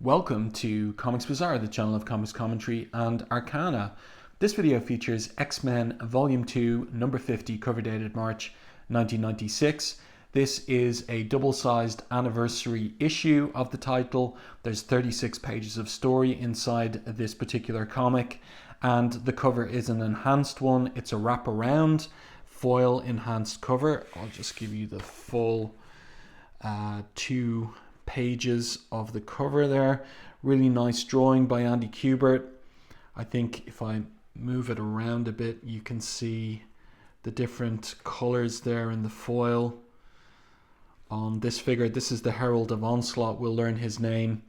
Welcome to Comics Bazaar, the channel of comics commentary and arcana. This video features X-Men Volume 2, number 50, cover dated March 1996. This is a double-sized anniversary issue of the title. There's 36 pages of story inside this particular comic, and the cover is an enhanced one. It's a wraparound foil enhanced cover. I'll just give you the full 2 pages of the cover there. Really nice drawing by Andy Kubert. I think if I move it around a bit, you can see the different colors there in the foil on this figure. This is the Herald of Onslaught. We'll learn his name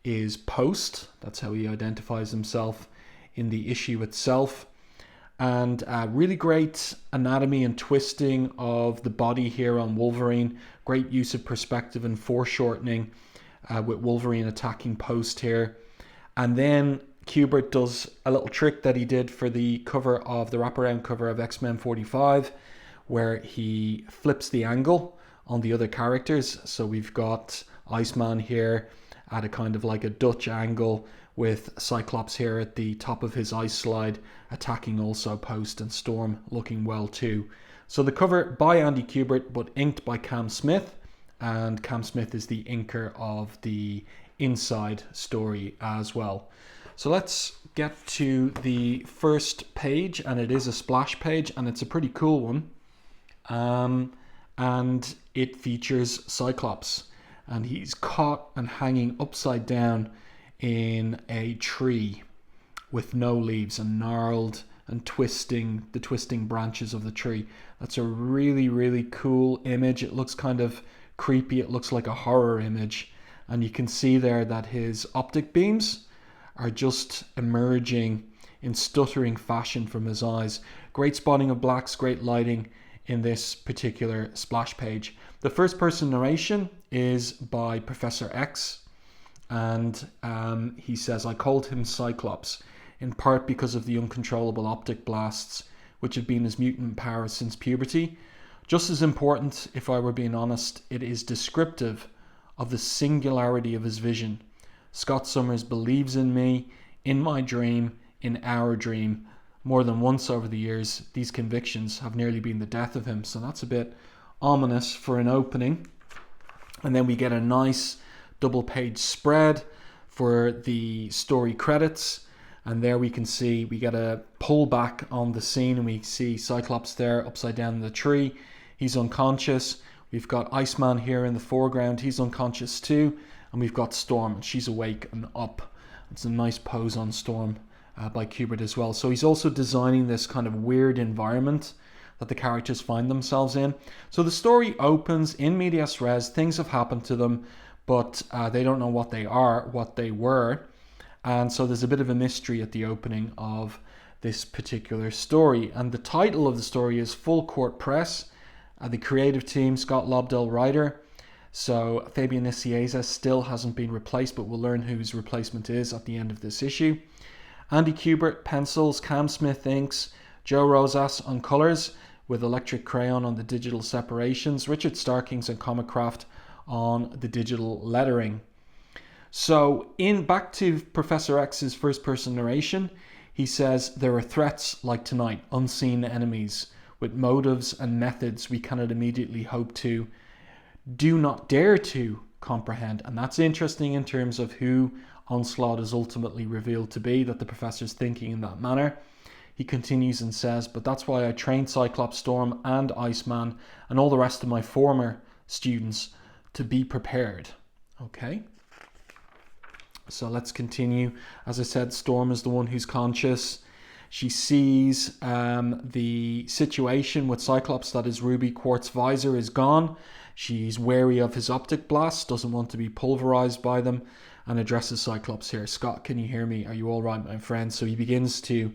is Post. That's how he identifies himself in the issue itself. And really great anatomy and twisting of the body here on Wolverine. Great use of perspective and foreshortening with Wolverine attacking Post here. And then Kubert does a little trick that he did for the cover of the wraparound cover of X-Men 45, where he flips the angle on the other characters. So we've got Iceman here at a kind of like a Dutch angle, with Cyclops here at the top of his ice slide attacking also Post, and Storm looking well too. So the cover by Andy Kubert, but inked by Cam Smith, and Cam Smith is the inker of the inside story as well. So let's get to the first page, and it is a splash page, and it's a pretty cool one. And it features Cyclops, and he's caught and hanging upside down in a tree with no leaves, and gnarled and twisting branches of the tree. That's a really cool image. It looks kind of creepy. It looks like a horror image, and you can see there that his optic beams are just emerging in stuttering fashion from his eyes. Great spotting of blacks, great lighting in this particular splash page. The first person narration is by Professor X, and he says, "I called him Cyclops, in part because of the uncontrollable optic blasts, which have been his mutant power since puberty. Just as important, if I were being honest, it is descriptive of the singularity of his vision. Scott Summers believes in me, in my dream, in our dream. More than once over the years, these convictions have nearly been the death of him." So that's a bit ominous for an opening. And then we get a nice double page spread for the story credits, and there we can see we get a pull back on the scene, and we see Cyclops there upside down in the tree. He's unconscious. We've got Iceman here in the foreground. He's unconscious too, and we've got Storm, and she's awake and up. It's a nice pose on Storm by Kubert as well. So he's also designing this kind of weird environment that the characters find themselves in. So the story opens in medias res. Things have happened to them, but they don't know what they are, what they were. And so there's a bit of a mystery at the opening of this particular story. And the title of the story is Full Court Press. The creative team, Scott Lobdell, writer. So Fabian Nicieza still hasn't been replaced, but we'll learn who his replacement is at the end of this issue. Andy Kubert pencils, Cam Smith inks, Joe Rosas on colors with electric crayon on the digital separations, Richard Starkings and Comicraft on the digital lettering. So back to Professor X's first person narration, he says, "There are threats like tonight, unseen enemies with motives and methods we cannot immediately hope to, do not dare to comprehend." And that's interesting in terms of who Onslaught is ultimately revealed to be, that the professor's thinking in that manner. He continues and says, "But that's why I trained Cyclops, Storm and Iceman and all the rest of my former students to be prepared." Okay. So let's continue. As I said, Storm is the one who's conscious. She sees the situation with Cyclops, that his ruby quartz visor is gone. She's wary of his optic blasts, doesn't want to be pulverized by them, and addresses Cyclops here. "Scott, can you hear me? Are you all right, my friend?" So he begins to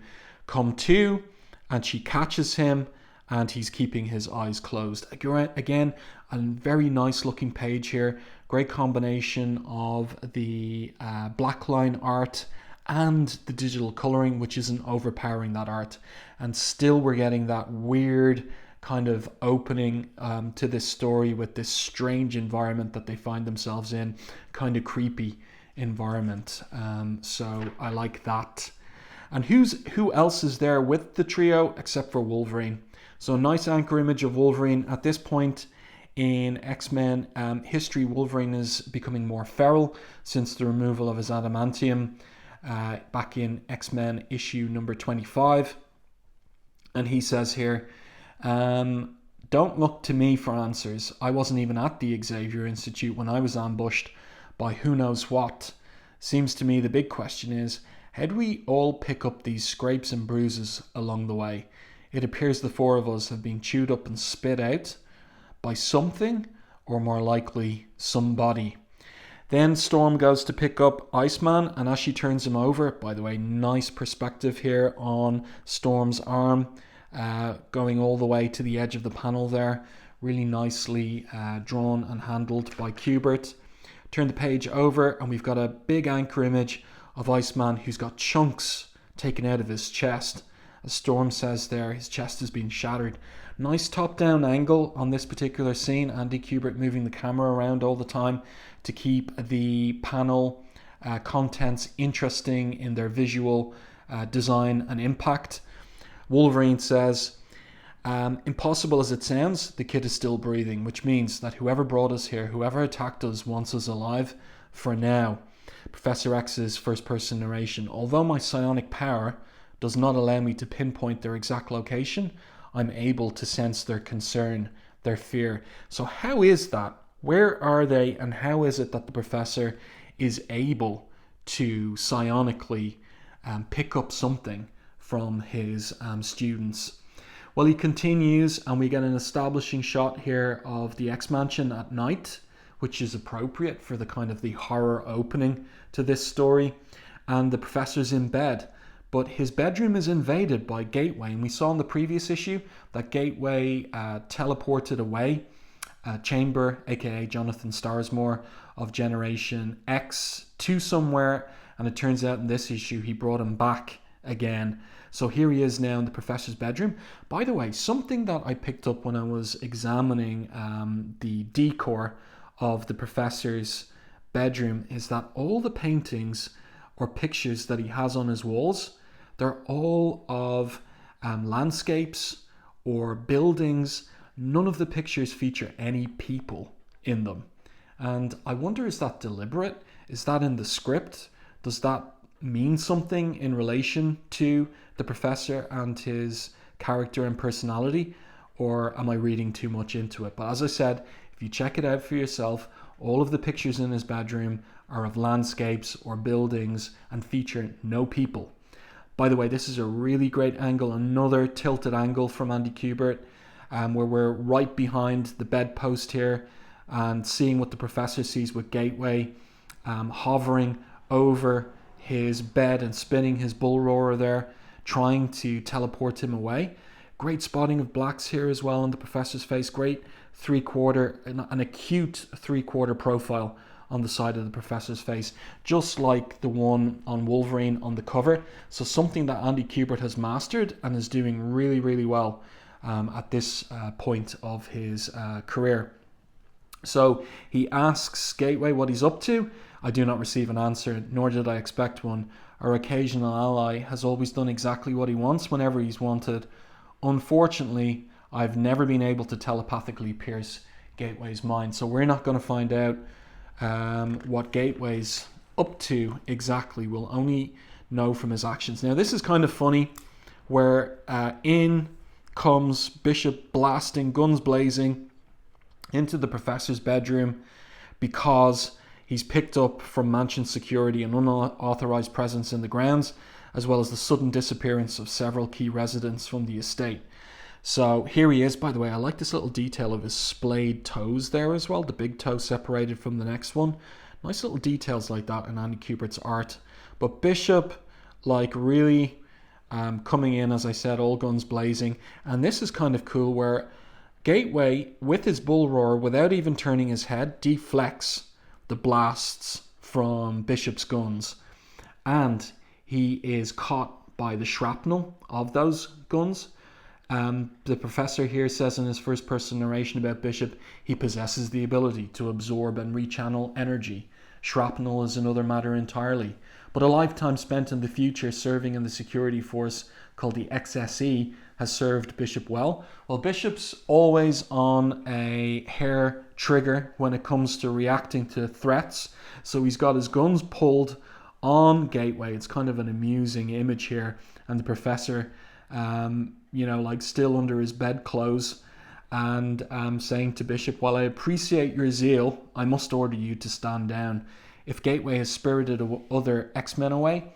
come to, and she catches him, and he's keeping his eyes closed. Again, a very nice looking page here. Great combination of the blackline art and the digital coloring, which isn't overpowering that art. And still we're getting that weird kind of opening to this story with this strange environment that they find themselves in, kind of creepy environment. So I like that. And who else is there with the trio except for Wolverine? So a nice anchor image of Wolverine. At this point in X-Men history, Wolverine is becoming more feral since the removal of his adamantium back in X-Men issue number 25. And he says here, don't look to me for answers. I wasn't even at the Xavier Institute when I was ambushed by who knows what. Seems to me the big question is, how do we all pick up these scrapes and bruises along the way? It appears the four of us have been chewed up and spit out by something, or more likely, somebody. Then Storm goes to pick up Iceman, and as she turns him over, by the way, nice perspective here on Storm's arm, going all the way to the edge of the panel there. Really nicely drawn and handled by Kubert. Turn the page over, and we've got a big anchor image of Iceman who's got chunks taken out of his chest. As Storm says there, his chest has been shattered. Nice top-down angle on this particular scene. Andy Kubert moving the camera around all the time to keep the panel contents interesting in their visual design and impact. Wolverine says, impossible as it sounds, the kid is still breathing, which means that whoever brought us here, whoever attacked us, wants us alive for now. Professor X's first-person narration. Although my psionic power does not allow me to pinpoint their exact location, I'm able to sense their concern, their fear. So how is that? Where are they, and how is it that the professor is able to psionically pick up something from his students? Well, he continues, and we get an establishing shot here of the X-Mansion at night, which is appropriate for the kind of the horror opening to this story. And the professor's in bed, but his bedroom is invaded by Gateway. And we saw in the previous issue that Gateway teleported away Chamber, aka Jonathan Starsmore of Generation X, to somewhere. And it turns out in this issue he brought him back again. So here he is now in the professor's bedroom. By the way, something that I picked up when I was examining the decor of the professor's bedroom is that all the paintings or pictures that he has on his walls, they're all of landscapes or buildings. None of the pictures feature any people in them. And I wonder, is that deliberate? Is that in the script? Does that mean something in relation to the professor and his character and personality? Or am I reading too much into it? But as I said, if you check it out for yourself, all of the pictures in his bedroom are of landscapes or buildings and feature no people. By the way, this is a really great angle, another tilted angle from Andy Kubert, where we're right behind the bedpost here and seeing what the professor sees with Gateway hovering over his bed and spinning his bull roarer there, trying to teleport him away. Great spotting of blacks here as well on the professor's face. Great an acute three-quarter profile on the side of the professor's face, just like the one on Wolverine on the cover. So something that Andy Kubert has mastered and is doing really, really well at this point of his career. So he asks Gateway what he's up to. I do not receive an answer, nor did I expect one. Our occasional ally has always done exactly what he wants whenever he's wanted. Unfortunately, I've never been able to telepathically pierce Gateway's mind. So we're not going to find out what Gateway's up to exactly. We'll only know from his actions. Now, this is kind of funny, where in comes Bishop blasting, guns blazing, into the professor's bedroom because he's picked up from mansion security an unauthorized presence in the grounds, as well as the sudden disappearance of several key residents from the estate. So here he is. By the way, I like this little detail of his splayed toes there as well, the big toe separated from the next one. Nice little details like that in Andy Kubert's art. But Bishop, like, really coming in, as I said, all guns blazing. And this is kind of cool, where Gateway, with his bull roar, without even turning his head, deflects the blasts from Bishop's guns. And he is caught by the shrapnel of those guns. The professor here says in his first-person narration about Bishop, he possesses the ability to absorb and rechannel energy Shrapnel is another matter entirely. But a lifetime spent in the future serving in the security force called the XSE has served Bishop well. Well, Bishop's always on a hair trigger when it comes to reacting to threats. So he's got his guns pulled on Gateway. It's kind of an amusing image here. And the professor, like still under his bedclothes, and saying to Bishop, while I appreciate your zeal, I must order you to stand down. If Gateway has spirited other X-Men away,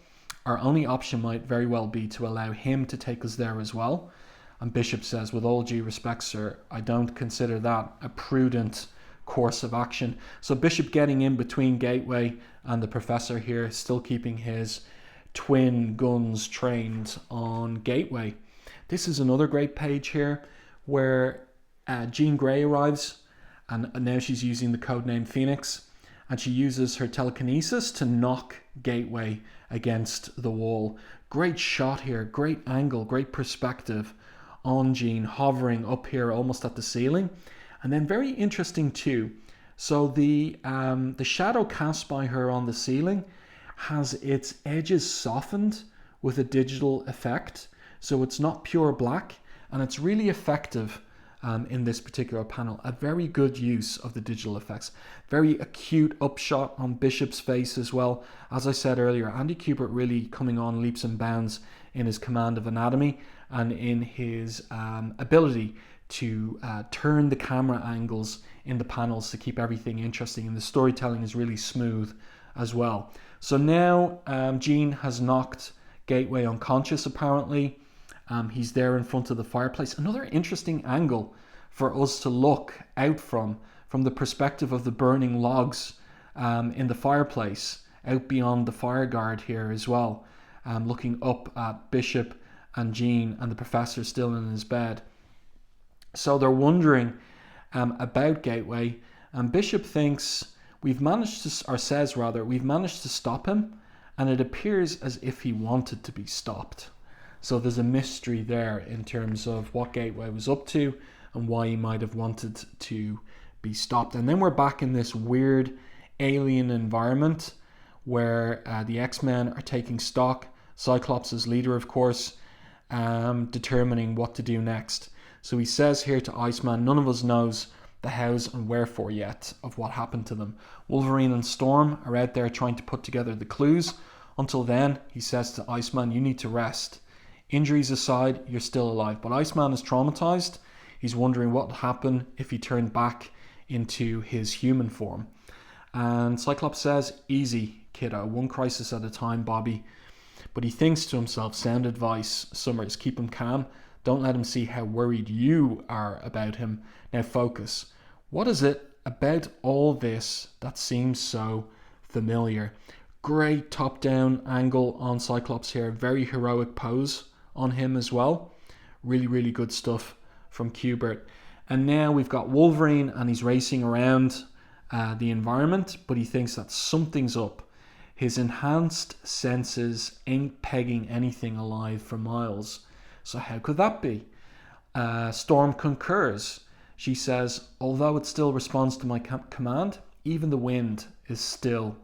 our only option might very well be to allow him to take us there as well. And Bishop says, with all due respect, sir, I don't consider that a prudent course of action. So Bishop getting in between Gateway and the professor here, still keeping his twin guns trained on Gateway. This is another great page here where Jean Grey arrives, and now she's using the codename Phoenix, and she uses her telekinesis to knock Gateway against the wall. Great shot here, great angle, great perspective on Jean hovering up here almost at the ceiling. And then very interesting too, so the shadow cast by her on the ceiling has its edges softened with a digital effect, so it's not pure black, and it's really effective in this particular panel. A very good use of the digital effects. Very acute upshot on Bishop's face as well. As I said earlier, Andy Kubert really coming on leaps and bounds in his command of anatomy and in his ability to turn the camera angles in the panels to keep everything interesting, and the storytelling is really smooth as well. So now Jean has knocked Gateway unconscious apparently. He's there in front of the fireplace. Another interesting angle for us to look out from the perspective of the burning logs in the fireplace, out beyond the fire guard here as well, looking up at Bishop and Jean and the professor still in his bed. So they're wondering about Gateway, and Bishop thinks we've managed to stop him, and it appears as if he wanted to be stopped. So there's a mystery there in terms of what Gateway was up to and why he might have wanted to be stopped. And then we're back in this weird alien environment where the X-Men are taking stock. Cyclops is leader, of course, determining what to do next. So he says here to Iceman, none of us knows the hows and wherefore yet of what happened to them. Wolverine and Storm are out there trying to put together the clues. Until then, he says to Iceman, you need to rest. Injuries aside, you're still alive. But Iceman is traumatized. He's wondering what would happen if he turned back into his human form. And Cyclops says, easy, kiddo. One crisis at a time, Bobby. But he thinks to himself, sound advice, Summers, keep him calm. Don't let him see how worried you are about him. Now focus. What is it about all this that seems so familiar? Great top-down angle on Cyclops here. Very heroic pose on him as well. Really, really good stuff from Kubert. And now we've got Wolverine, and he's racing around the environment, but he thinks that something's up. His enhanced senses ain't pegging anything alive for miles. So how could that be? Storm concurs. She says, although it still responds to my command, even the wind is still.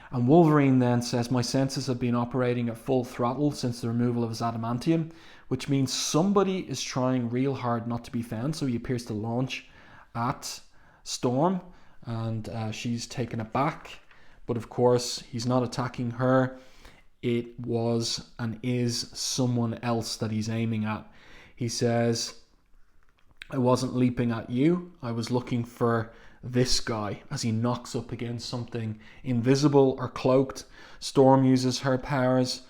And Wolverine then says, my senses have been operating at full throttle since the removal of his adamantium, which means somebody is trying real hard not to be found. So he appears to launch at Storm, and she's taken aback. But of course, he's not attacking her. It was and is someone else that he's aiming at. He says, I wasn't leaping at you. I was looking for this guy, as he knocks up against something invisible or cloaked. Storm uses her powers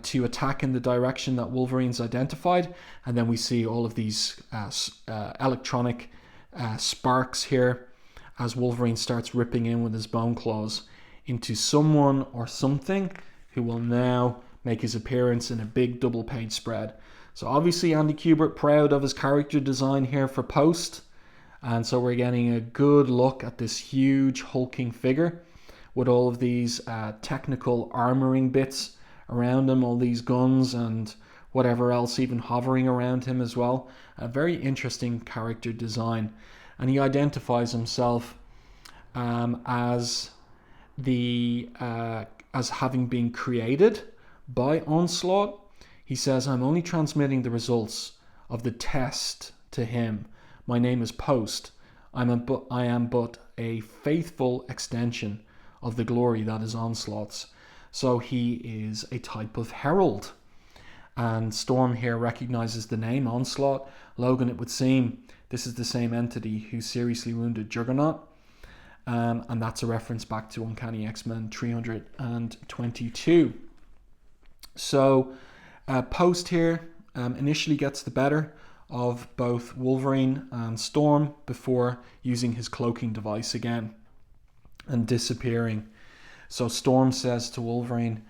to attack in the direction that Wolverine's identified, and then we see all of these electronic sparks here as Wolverine starts ripping in with his bone claws into someone or something who will now make his appearance in a big double page spread. So obviously Andy Kubert proud of his character design here for Post. And so we're getting a good look at this huge hulking figure with all of these technical armoring bits around him, all these guns and whatever else even hovering around him as well. A very interesting character design. And he identifies himself as as having been created by Onslaught. He says, I'm only transmitting the results of the test to him. My name is Post. I am but a faithful extension of the glory that is Onslaught's. So he is a type of herald. And Storm here recognizes the name Onslaught. Logan, it would seem, this is the same entity who seriously wounded Juggernaut. And that's a reference back to Uncanny X-Men 322. So Post here initially gets the better of both Wolverine and Storm before using his cloaking device again and disappearing. So Storm says to Wolverine,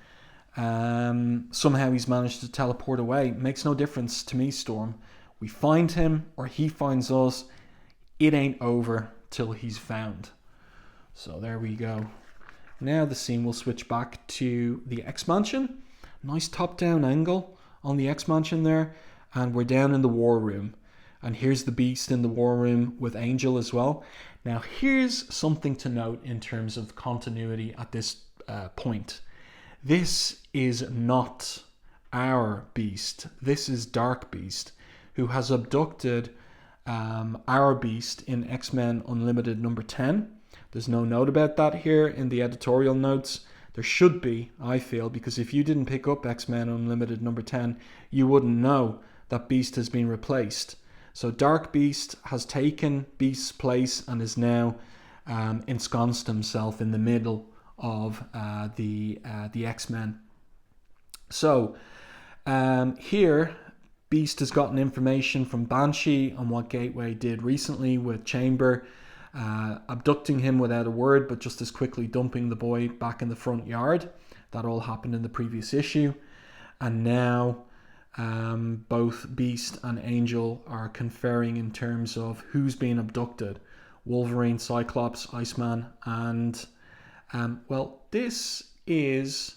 somehow he's managed to teleport away. Makes no difference to me, Storm. We find him or he finds us. It ain't over till he's found. So there we go. Now the scene will switch back to the X-Mansion. Nice top-down angle on the X-Mansion there. And we're down in the war room. And here's the Beast in the war room with Angel as well. Now here's something to note in terms of continuity at this point. This is not our Beast. This is Dark Beast, who has abducted our Beast in X-Men Unlimited number 10. There's no note about that here in the editorial notes. There should be, I feel, because if you didn't pick up X-Men Unlimited number 10, you wouldn't know that Beast has been replaced. So Dark Beast has taken Beast's place and is now ensconced himself in the middle of the X-Men. So here, Beast has gotten information from Banshee on what Gateway did recently with Chamber, abducting him without a word, but just as quickly dumping the boy back in the front yard. That all happened in the previous issue. And now both Beast and Angel are conferring in terms of who's being abducted. Wolverine, Cyclops, Iceman, and well, this is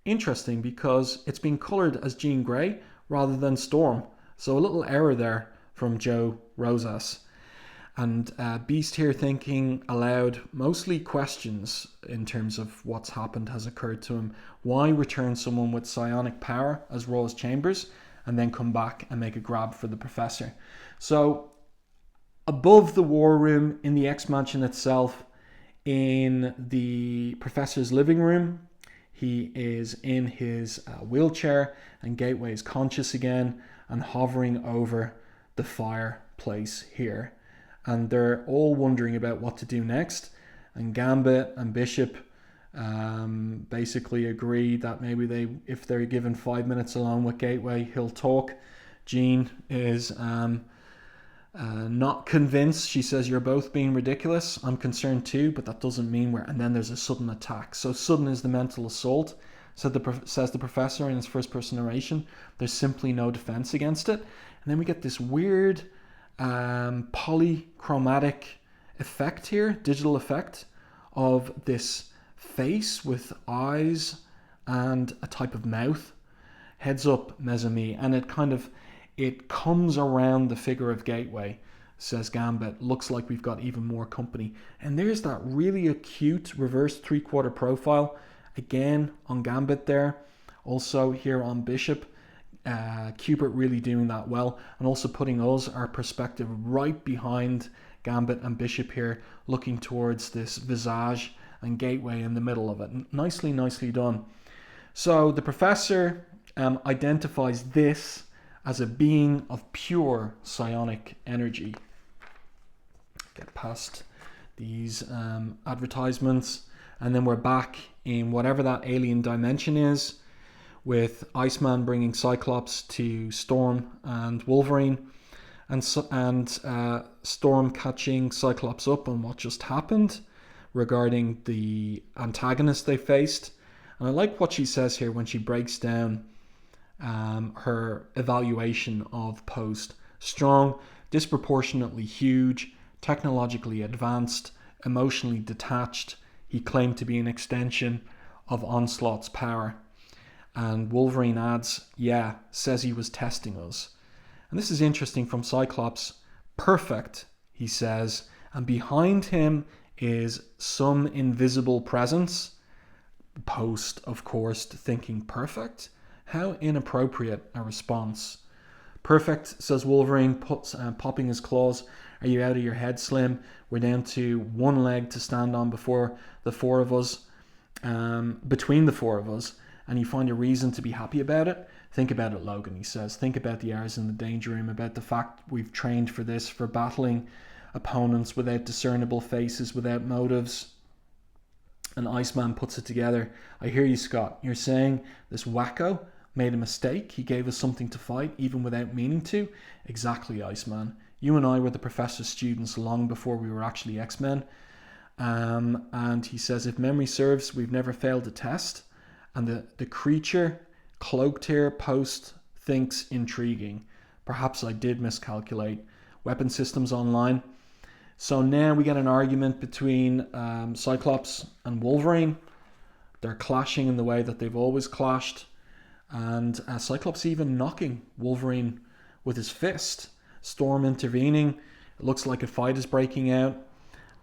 interesting because it's been coloured as Jean Grey rather than Storm. So a little error there from Joe Rosas. And Beast here thinking aloud, mostly questions in terms of what's happened has occurred to him. Why return someone with psionic power as raw as Chambers and then come back and make a grab for the Professor? So above the war room in the X-Mansion itself, in the Professor's living room, he is in his wheelchair, and Gateway is conscious again and hovering over the fireplace here. And they're all wondering about what to do next. And Gambit and Bishop basically agree that maybe if they're given 5 minutes alone with Gateway, he'll talk. Jean is not convinced. She says, you're both being ridiculous. I'm concerned too, but that doesn't mean we're... And then there's a sudden attack. So sudden is the mental assault, says the Professor in his first-person narration. There's simply no defense against it. And then we get this weird polychromatic effect here, digital effect of this face with eyes and a type of mouth. Heads up, mes amis. And it comes around the figure of Gateway, says Gambit. Looks like we've got even more company. And there's that really acute reverse three-quarter profile again on Gambit there. Also here on Bishop. Kubert really doing that well, and also putting our perspective right behind Gambit and Bishop here, looking towards this visage and Gateway in the middle of it. Nicely done. So the Professor identifies this as a being of pure psionic energy. Get past these advertisements, and then we're back in whatever that alien dimension is, with Iceman bringing Cyclops to Storm and Wolverine, and Storm catching Cyclops up on what just happened regarding the antagonist they faced. And I like what she says here when she breaks down her evaluation of Post. Strong, disproportionately huge, technologically advanced, emotionally detached. He claimed to be an extension of Onslaught's power. And Wolverine adds, says he was testing us. And this is interesting from Cyclops. Perfect, he says. And behind him is some invisible presence. Post, of course, thinking perfect. How inappropriate a response. Perfect, says Wolverine, popping his claws. Are you out of your head, Slim? We're down to one leg to stand on before the four of us, between the four of us, and you find a reason to be happy about it? Think about it, Logan, he says. Think about the hours in the danger room, about the fact we've trained for this, for battling opponents without discernible faces, without motives. And Iceman puts it together. I hear you, Scott. You're saying this wacko made a mistake. He gave us something to fight, even without meaning to. Exactly, Iceman. You and I were the professor's students long before we were actually X-Men. And he says, if memory serves, we've never failed a test. And the creature cloaked here, Post, thinks intriguing. Perhaps I did miscalculate. Weapon systems online. So now we get an argument between Cyclops and Wolverine. They're clashing in the way that they've always clashed. And Cyclops even knocking Wolverine with his fist. Storm intervening. It looks like a fight is breaking out.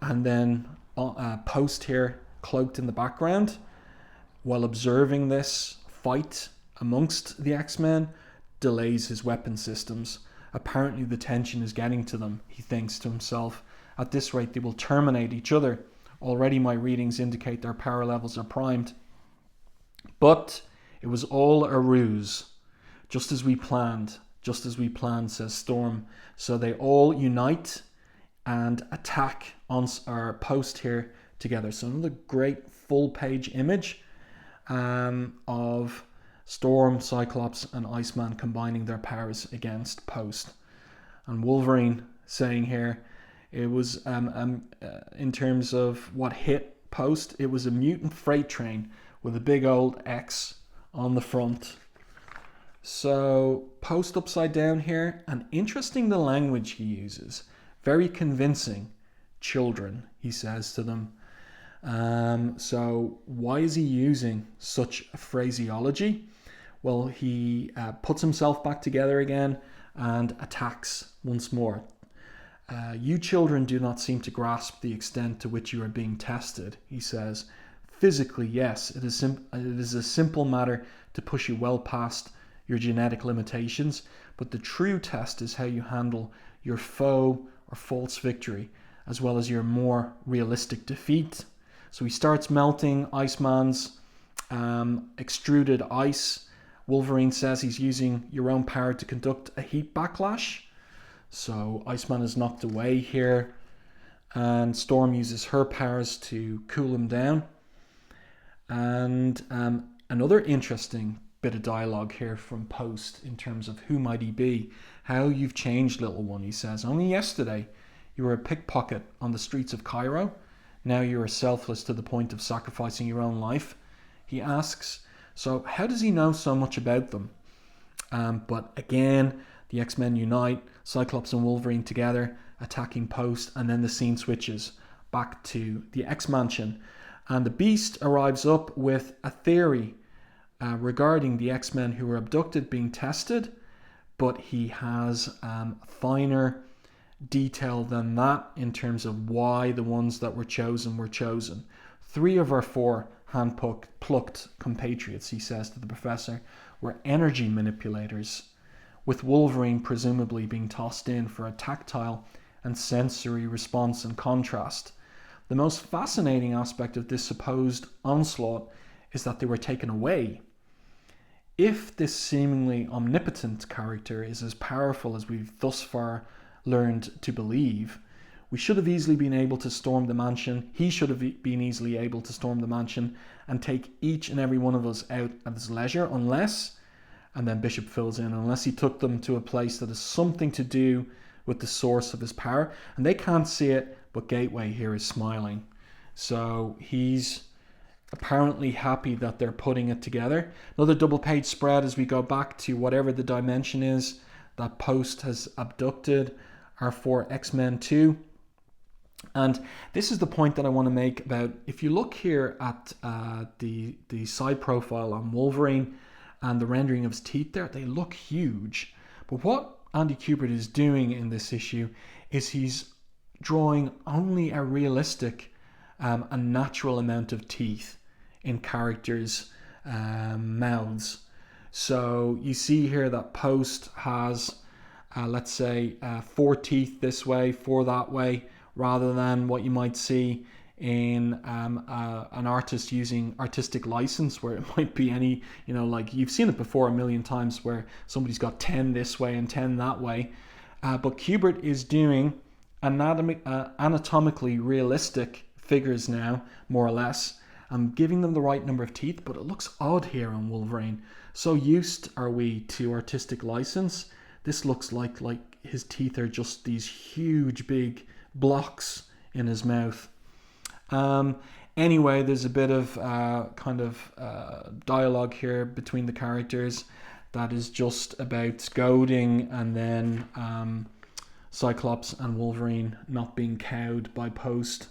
And then Post here, cloaked in the background, while observing this fight amongst the X-Men, delays his weapon systems. Apparently the tension is getting to them, he thinks to himself. At this rate, they will terminate each other. Already my readings indicate their power levels are primed. But it was all a ruse, just as we planned, says Storm. So they all unite and attack on our Post here together. So another great full-page image of Storm, Cyclops, and Iceman combining their powers against Post. And Wolverine saying here, it was, in terms of what hit Post, it was a mutant freight train with a big old X on the front. So Post upside down here, and interesting the language he uses. Very convincing. Children, he says to them. So why is he using such a phraseology? Well, he puts himself back together again and attacks once more. You children do not seem to grasp the extent to which you are being tested, he says. Physically, yes, it is a simple matter to push you well past your genetic limitations, but the true test is how you handle your foe or false victory, as well as your more realistic defeat. So he starts melting Iceman's extruded ice. Wolverine says he's using your own power to conduct a heat backlash. So Iceman is knocked away here, and Storm uses her powers to cool him down. And another interesting bit of dialogue here from Post in terms of who might he be. How you've changed, little one, he says. Only yesterday you were a pickpocket on the streets of Cairo. Now you are selfless to the point of sacrificing your own life, he asks. So how does he know so much about them? But again, the X-Men unite, Cyclops and Wolverine together, attacking Post, and then the scene switches back to the X-Mansion. And the Beast arrives up with a theory regarding the X-Men who were abducted being tested, but he has finer detail than that in terms of why the ones that were chosen were chosen. 3 of our 4 hand-plucked compatriots, he says to the professor, were energy manipulators, with Wolverine presumably being tossed in for a tactile and sensory response and contrast. The most fascinating aspect of this supposed onslaught is that they were taken away. If this seemingly omnipotent character is as powerful as we've thus far learned to believe, we should have easily been able to storm the mansion. He should have been easily able to storm the mansion and take each and every one of us out at his leisure, unless, and then Bishop fills in, unless he took them to a place that has something to do with the source of his power. And they can't see it, but Gateway here is smiling. So he's apparently happy that they're putting it together. Another double page spread as we go back to whatever the dimension is that Post has abducted our 4 X-Men to. And this is the point that I want to make about, if you look here at the side profile on Wolverine and the rendering of his teeth there, they look huge. But what Andy Kubert is doing in this issue is he's drawing only a realistic and natural amount of teeth in characters' mouths. So you see here that Post has, let's say, 4 teeth this way, 4 that way, rather than what you might see in an artist using artistic license, where it might be any, like you've seen it before a million times, where somebody's got 10 this way and 10 that way. But Kubert is doing anatomically realistic figures now, more or less. I'm giving them the right number of teeth, but it looks odd here on Wolverine. So used are we to artistic license. This looks like his teeth are just these huge big blocks in his mouth. Anyway, there's a bit of dialogue here between the characters that is just about goading, and then Cyclops and Wolverine not being cowed by Post.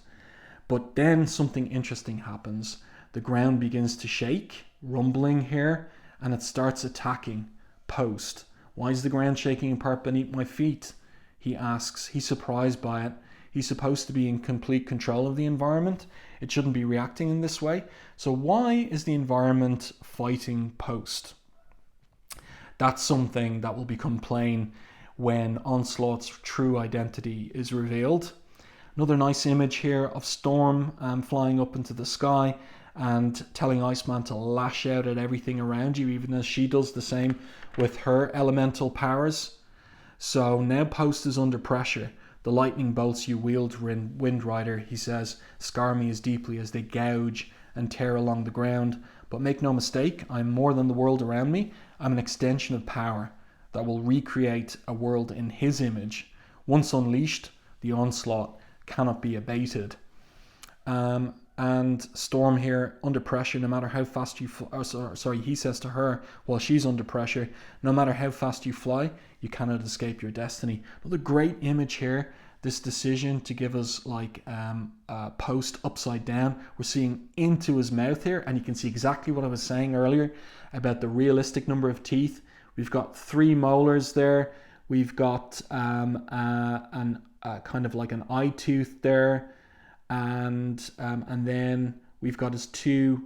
But then something interesting happens. The ground begins to shake, rumbling here, and it starts attacking Post. Why is the ground shaking apart beneath my feet? He asks. He's surprised by it. He's supposed to be in complete control of the environment. It shouldn't be reacting in this way. So why is the environment fighting Post? That's something that will become plain when Onslaught's true identity is revealed. Another nice image here of Storm flying up into the sky and telling Iceman to lash out at everything around you, even as she does the same with her elemental powers. So now Post is under pressure. The lightning bolts you wield, Wind Rider, he says, scar me as deeply as they gouge and tear along the ground. But make no mistake, I'm more than the world around me. I'm an extension of power that will recreate a world in his image. Once unleashed, the onslaught cannot be abated. And Storm here, under pressure, no matter how fast you fly, he says to her while she's under pressure, no matter how fast you fly, you cannot escape your destiny. Another great image here, this decision to give us Post upside down. We're seeing into his mouth here, and you can see exactly what I was saying earlier about the realistic number of teeth. We've got 3 molars there. We've got kind of like an eye tooth there. And then we've got his 2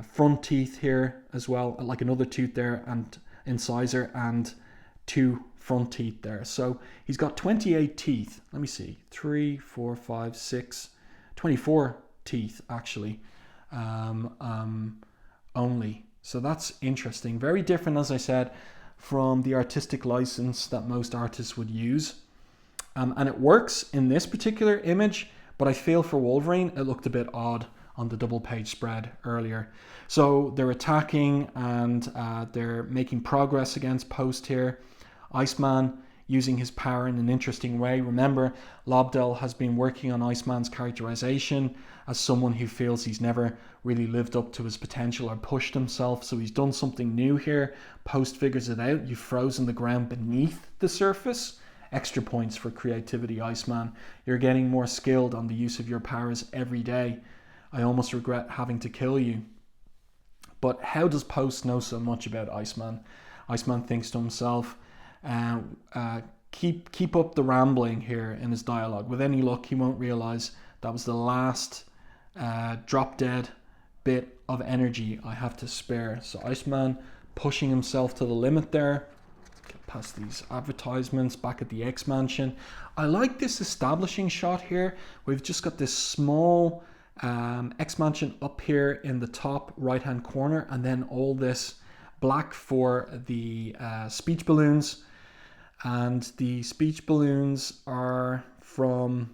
front teeth here as well, like another tooth there and incisor, and 2 front teeth there. So he's got 28 teeth. Let me see, 3, 4, 5, 6, 24 teeth actually, only. So that's interesting. Very different, as I said, from the artistic license that most artists would use. And it works in this particular image, but I feel for Wolverine, it looked a bit odd on the double page spread earlier. So they're attacking and they're making progress against Post here. Iceman using his power in an interesting way. Remember, Lobdell has been working on Iceman's characterization as someone who feels he's never really lived up to his potential or pushed himself. So he's done something new here. Post figures it out. You've frozen the ground beneath the surface. Extra points for creativity, Iceman. You're getting more skilled on the use of your powers every day. I almost regret having to kill you. But how does Post know so much about Iceman? Iceman thinks to himself, keep up the rambling here in his dialogue. With any luck, he won't realize that was the last drop dead bit of energy I have to spare. So Iceman pushing himself to the limit there. Get past these advertisements back at the X-Mansion. I like this establishing shot here. We've just got this small X-Mansion up here in the top right hand corner, and then all this black for the speech balloons. And the speech balloons are from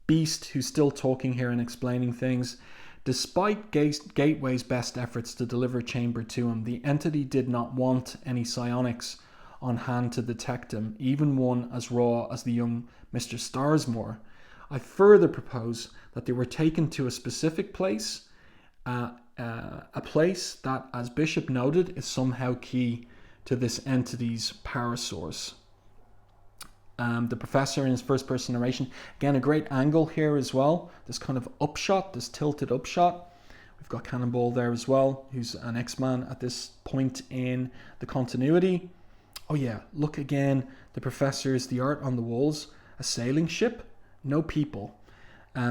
Beast, who's still talking here and explaining things. Despite Gateway's best efforts to deliver Chamber to him, the entity did not want any psionics on hand to detect him, even one as raw as the young Mr. Starsmore. I further propose that they were taken to a specific place, a place that, as Bishop noted, is somehow key to this entity's power source. The professor in his first person narration, again a great angle here as well, this kind of upshot, this tilted upshot. We've got Cannonball there as well, who's an X-Man at this point in the continuity. Oh yeah, look again, the professor's, the art on the walls, a sailing ship, no people.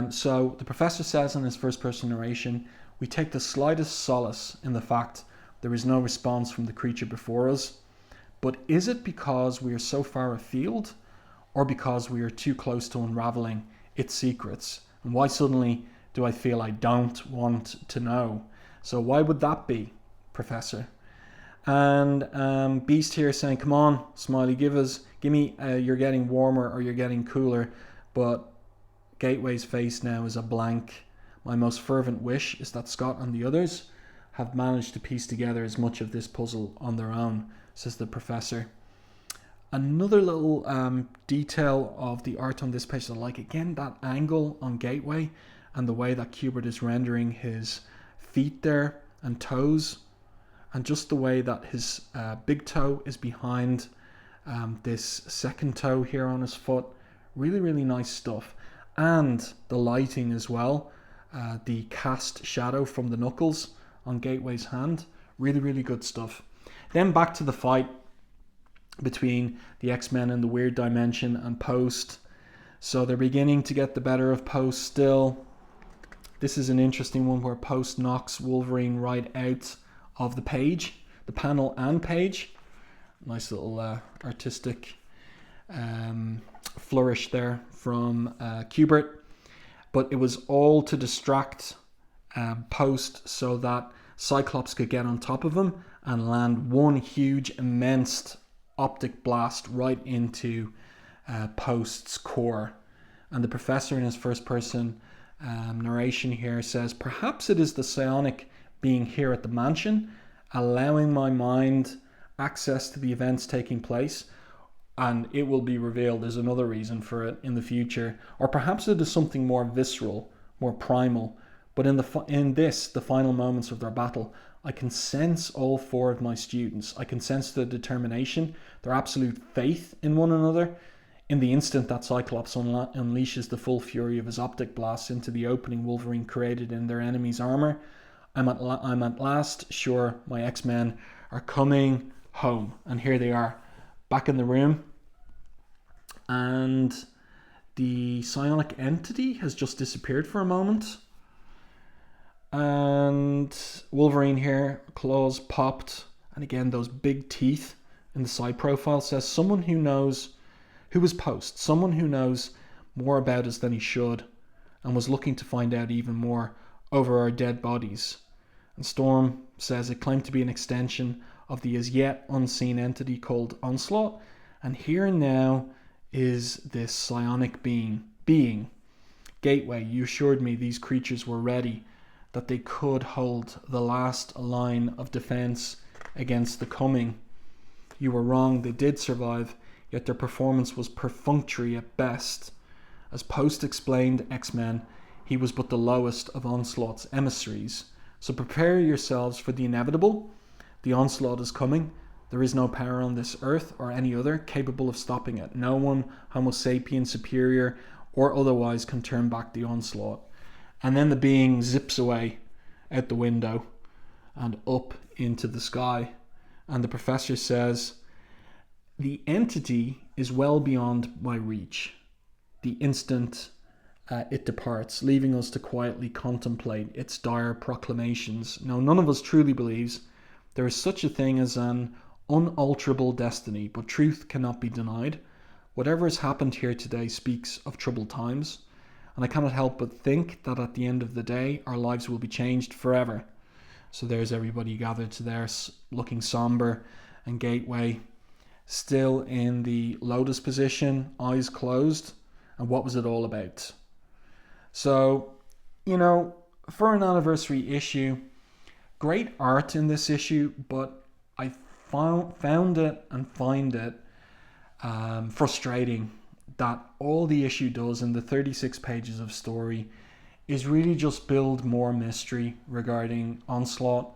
So the professor says in his first person narration, we take the slightest solace in the fact there is no response from the creature before us. But is it because we are so far afield, or because we are too close to unraveling its secrets? And why suddenly do I feel I don't want to know? So why would that be, Professor? And Beast here saying, come on, Smiley, give me, you're getting warmer or you're getting cooler. But Gateway's face now is a blank. My most fervent wish is that Scott and the others have managed to piece together as much of this puzzle on their own, says the professor. Another little detail of the art on this page that I like, again, that angle on Gateway and the way that Kubert is rendering his feet there and toes, and just the way that his big toe is behind this second toe here on his foot. Really, really nice stuff. And the lighting as well, the cast shadow from the knuckles on Gateway's hand. Really, really good stuff. Then back to the fight between the X-Men and the Weird Dimension and Post. So they're beginning to get the better of Post still. This is an interesting one where Post knocks Wolverine right out of the page, the panel and page. Nice little artistic flourish there from Kubert. But it was all to distract Post so that Cyclops could get on top of him and land one huge, immense optic blast right into Post's core. And the professor in his first person narration here says, perhaps it is the Psionic being here at the mansion, allowing my mind access to the events taking place, and it will be revealed there's another reason for it in the future. Or perhaps it is something more visceral, more primal. But in the final moments of their battle, I can sense all four of my students. I can sense their determination, their absolute faith in one another. In the instant that Cyclops unleashes the full fury of his optic blasts into the opening Wolverine created in their enemy's armor, I'm at last sure my X-Men are coming home. And here they are, back in the room. And the psionic entity has just disappeared for a moment. And Wolverine here, claws popped. And again, those big teeth in the side profile says someone who knows, who was Post, someone who knows more about us than he should and was looking to find out even more over our dead bodies. And Storm says it claimed to be an extension of the as yet unseen entity called Onslaught. And here and now is this psionic being. Gateway, you assured me these creatures were ready, that they could hold the last line of defense against the coming. You were wrong, they did survive, yet their performance was perfunctory at best. As Post explained X-Men, he was but the lowest of Onslaught's emissaries. So prepare yourselves for the inevitable. The Onslaught is coming. There is no power on this earth or any other capable of stopping it. No one, Homo sapien superior or otherwise, can turn back the Onslaught. And then the being zips away out the window and up into the sky. And the professor says, the entity is well beyond my reach. The instant it departs, leaving us to quietly contemplate its dire proclamations. Now, none of us truly believes there is such a thing as an unalterable destiny, but truth cannot be denied. Whatever has happened here today speaks of troubled times, and I cannot help but think that at the end of the day, our lives will be changed forever. So there's everybody gathered to there, looking somber, and Gateway still in the lotus position, eyes closed. And what was it all about? So, for an anniversary issue, great art in this issue, but I found it and find it frustrating that all the issue does in the 36 pages of story is really just build more mystery regarding Onslaught.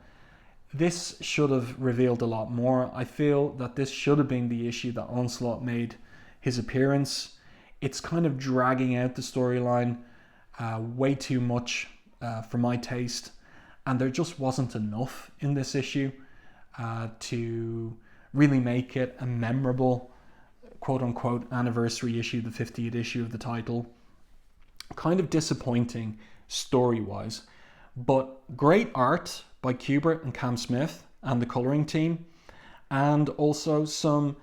This should have revealed a lot more. I feel that this should have been the issue that Onslaught made his appearance. It's kind of dragging out the storyline way too much for my taste, and there just wasn't enough in this issue to really make it a memorable quote-unquote anniversary issue, the 50th issue of the title. Kind of disappointing story-wise, but great art by Kubert and Cam Smith and the coloring team, and also some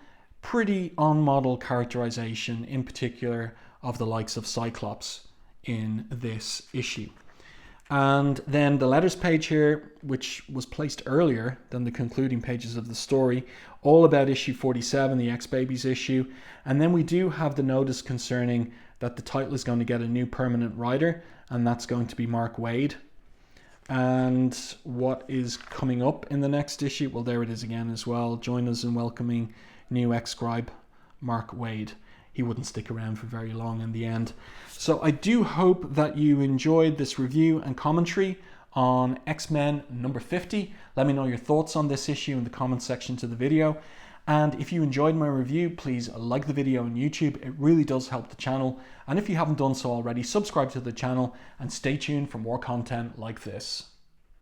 pretty on-model characterization, in particular of the likes of Cyclops in this issue. And then the letters page here, which was placed earlier than the concluding pages of the story, all about issue 47, the X-Babies issue. And then we do have the notice concerning that the title is going to get a new permanent writer, and that's going to be Mark Waid. And what is coming up in the next issue? Well, there it is again as well. Join us in welcoming new ex-scribe Mark Waid. He wouldn't stick around for very long in the end. So I do hope that you enjoyed this review and commentary on X-Men number 50. Let me know your thoughts on this issue in the comment section to the video. And if you enjoyed my review, please like the video on YouTube. It really does help the channel. And if you haven't done so already, subscribe to the channel and stay tuned for more content like this.